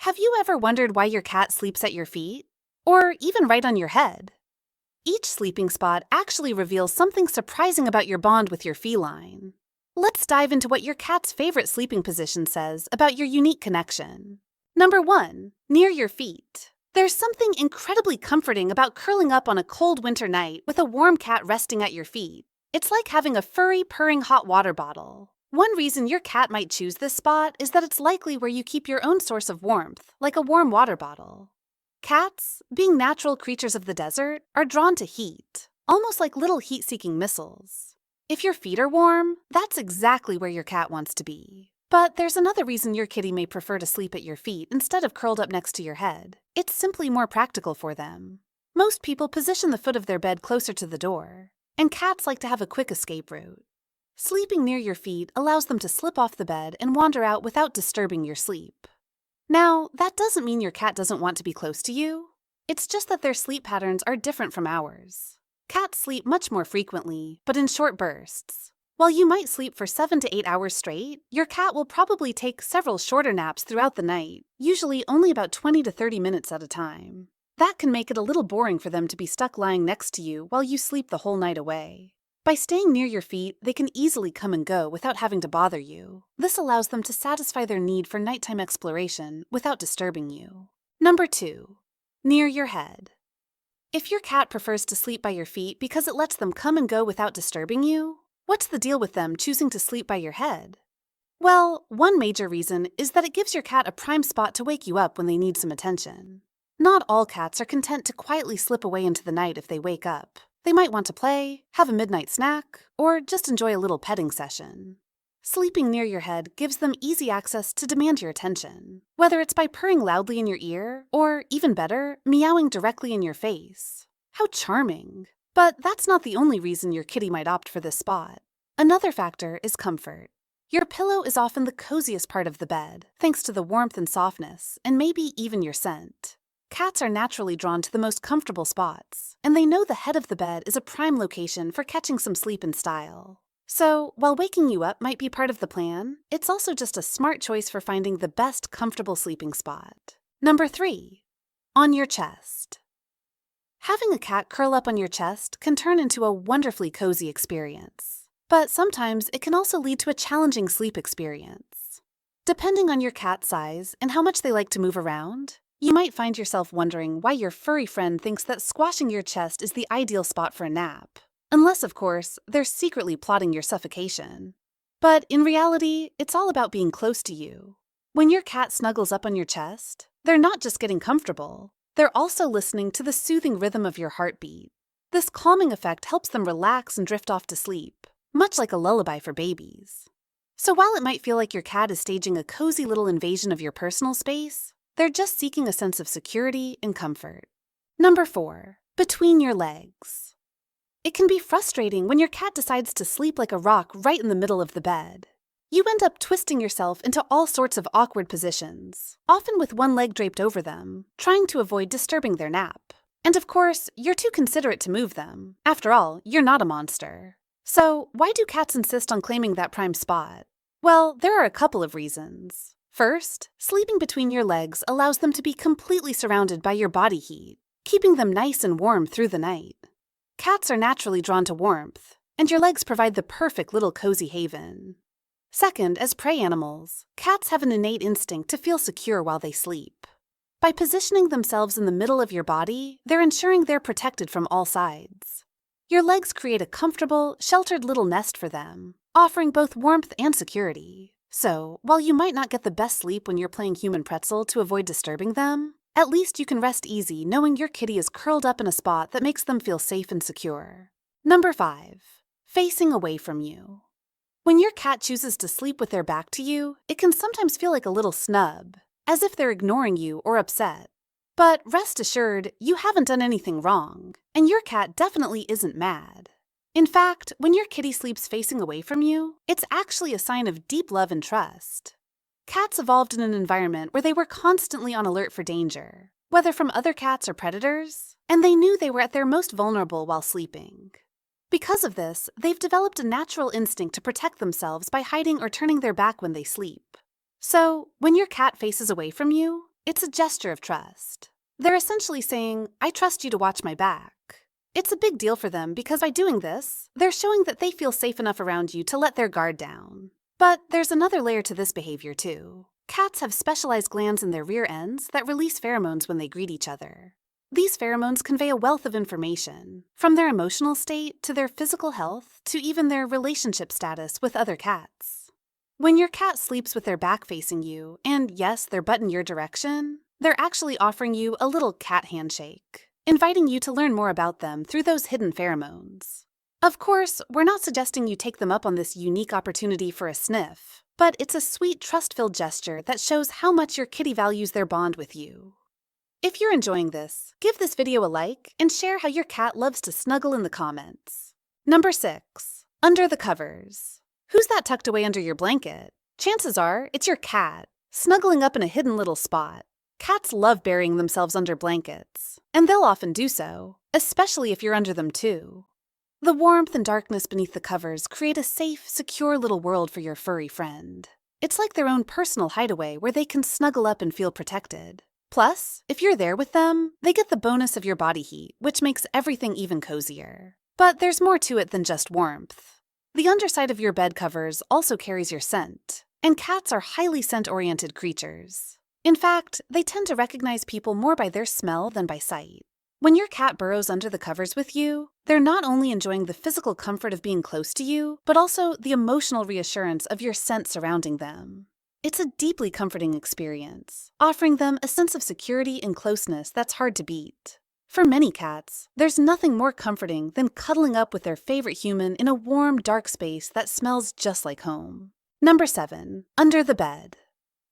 Have you ever wondered why your cat sleeps at your feet? Or even right on your head? Each sleeping spot actually reveals something surprising about your bond with your feline. Let's dive into what your cat's favorite sleeping position says about your unique connection. Number 1. Near your feet. There's something incredibly comforting about curling up on a cold winter night with a warm cat resting at your feet. It's like having a furry, purring hot water bottle. One reason your cat might choose this spot is that it's likely where you keep your own source of warmth, like a warm water bottle. Cats, being natural creatures of the desert, are drawn to heat, almost like little heat-seeking missiles. If your feet are warm, that's exactly where your cat wants to be. But there's another reason your kitty may prefer to sleep at your feet instead of curled up next to your head. It's simply more practical for them. Most people position the foot of their bed closer to the door, and cats like to have a quick escape route. Sleeping near your feet allows them to slip off the bed and wander out without disturbing your sleep. Now, that doesn't mean your cat doesn't want to be close to you. It's just that their sleep patterns are different from ours. Cats sleep much more frequently, but in short bursts. While you might sleep for 7 to 8 hours straight, your cat will probably take several shorter naps throughout the night, usually only about 20 to 30 minutes at a time. That can make it a little boring for them to be stuck lying next to you while you sleep the whole night away. By staying near your feet, they can easily come and go without having to bother you. This allows them to satisfy their need for nighttime exploration without disturbing you. Number 2. Near your head. If your cat prefers to sleep by your feet because it lets them come and go without disturbing you, what's the deal with them choosing to sleep by your head? Well, one major reason is that it gives your cat a prime spot to wake you up when they need some attention. Not all cats are content to quietly slip away into the night if they wake up. They might want to play, have a midnight snack, or just enjoy a little petting session. Sleeping near your head gives them easy access to demand your attention, whether it's by purring loudly in your ear, or, even better, meowing directly in your face. How charming! But that's not the only reason your kitty might opt for this spot. Another factor is comfort. Your pillow is often the coziest part of the bed, thanks to the warmth and softness, and maybe even your scent. Cats are naturally drawn to the most comfortable spots, and they know the head of the bed is a prime location for catching some sleep in style. So, while waking you up might be part of the plan, it's also just a smart choice for finding the best comfortable sleeping spot. Number 3. On your chest. Having a cat curl up on your chest can turn into a wonderfully cozy experience, but sometimes it can also lead to a challenging sleep experience. Depending on your cat's size and how much they like to move around, you might find yourself wondering why your furry friend thinks that squashing your chest is the ideal spot for a nap. Unless, of course, they're secretly plotting your suffocation. But in reality, it's all about being close to you. When your cat snuggles up on your chest, they're not just getting comfortable, they're also listening to the soothing rhythm of your heartbeat. This calming effect helps them relax and drift off to sleep, much like a lullaby for babies. So while it might feel like your cat is staging a cozy little invasion of your personal space, they're just seeking a sense of security and comfort. Number 4. Between your legs. It can be frustrating when your cat decides to sleep like a rock right in the middle of the bed. You end up twisting yourself into all sorts of awkward positions, often with one leg draped over them, trying to avoid disturbing their nap. And of course, you're too considerate to move them. After all, you're not a monster. So, why do cats insist on claiming that prime spot? Well, there are a couple of reasons. First, sleeping between your legs allows them to be completely surrounded by your body heat, keeping them nice and warm through the night. Cats are naturally drawn to warmth, and your legs provide the perfect little cozy haven. Second, as prey animals, cats have an innate instinct to feel secure while they sleep. By positioning themselves in the middle of your body, they're ensuring they're protected from all sides. Your legs create a comfortable, sheltered little nest for them, offering both warmth and security. So, while you might not get the best sleep when you're playing human pretzel to avoid disturbing them, at least you can rest easy knowing your kitty is curled up in a spot that makes them feel safe and secure. Number 5. Facing away from you. When your cat chooses to sleep with their back to you, it can sometimes feel like a little snub, as if they're ignoring you or upset. But rest assured, you haven't done anything wrong, and your cat definitely isn't mad. In fact, when your kitty sleeps facing away from you, it's actually a sign of deep love and trust. Cats evolved in an environment where they were constantly on alert for danger, whether from other cats or predators, and they knew they were at their most vulnerable while sleeping. Because of this, they've developed a natural instinct to protect themselves by hiding or turning their back when they sleep. So, when your cat faces away from you, It's a gesture of trust. They're essentially saying, I trust you to watch my back. It's a big deal for them because by doing this, they're showing that they feel safe enough around you to let their guard down. But there's another layer to this behavior too. Cats have specialized glands in their rear ends that release pheromones when they greet each other. These pheromones convey a wealth of information, from their emotional state to their physical health to even their relationship status with other cats. When your cat sleeps with their back facing you, and yes, their butt in your direction, they're actually offering you a little cat handshake, inviting you to learn more about them through those hidden pheromones. Of course, we're not suggesting you take them up on this unique opportunity for a sniff, but it's a sweet, trust-filled gesture that shows how much your kitty values their bond with you. If you're enjoying this, give this video a like and share how your cat loves to snuggle in the comments. Number 6. Under the covers. Who's that tucked away under your blanket? Chances are it's your cat, snuggling up in a hidden little spot. Cats love burying themselves under blankets, and they'll often do so, especially if you're under them too. The warmth and darkness beneath the covers create a safe, secure little world for your furry friend. It's like their own personal hideaway where they can snuggle up and feel protected. Plus, if you're there with them, they get the bonus of your body heat, which makes everything even cozier. But there's more to it than just warmth. The underside of your bed covers also carries your scent, and cats are highly scent-oriented creatures. In fact, they tend to recognize people more by their smell than by sight. When your cat burrows under the covers with you, they're not only enjoying the physical comfort of being close to you, but also the emotional reassurance of your scent surrounding them. It's a deeply comforting experience, offering them a sense of security and closeness that's hard to beat. For many cats, there's nothing more comforting than cuddling up with their favorite human in a warm, dark space that smells just like home. Number 7. Under the bed.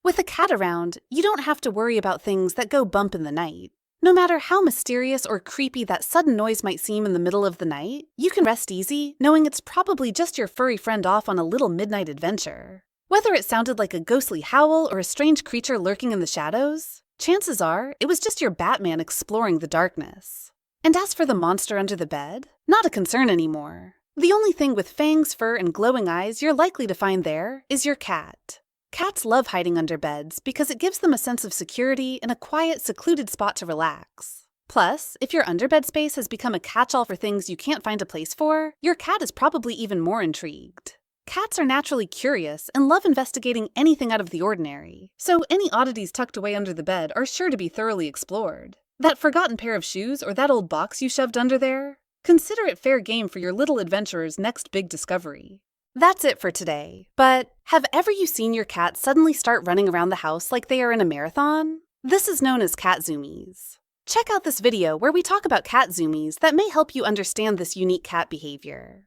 With a cat around, you don't have to worry about things that go bump in the night. No matter how mysterious or creepy that sudden noise might seem in the middle of the night, you can rest easy knowing it's probably just your furry friend off on a little midnight adventure. Whether it sounded like a ghostly howl or a strange creature lurking in the shadows, chances are it was just your Batman exploring the darkness. And as for the monster under the bed, not a concern anymore. The only thing with fangs, fur, and glowing eyes you're likely to find there is your cat. Cats love hiding under beds because it gives them a sense of security and a quiet, secluded spot to relax. Plus, if your underbed space has become a catch-all for things you can't find a place for, your cat is probably even more intrigued. Cats are naturally curious and love investigating anything out of the ordinary, so any oddities tucked away under the bed are sure to be thoroughly explored. That forgotten pair of shoes or that old box you shoved under there? Consider it fair game for your little adventurer's next big discovery. That's it for today, but have ever you seen your cat suddenly start running around the house like they are in a marathon? This is known as cat zoomies. Check out this video where we talk about cat zoomies that may help you understand this unique cat behavior.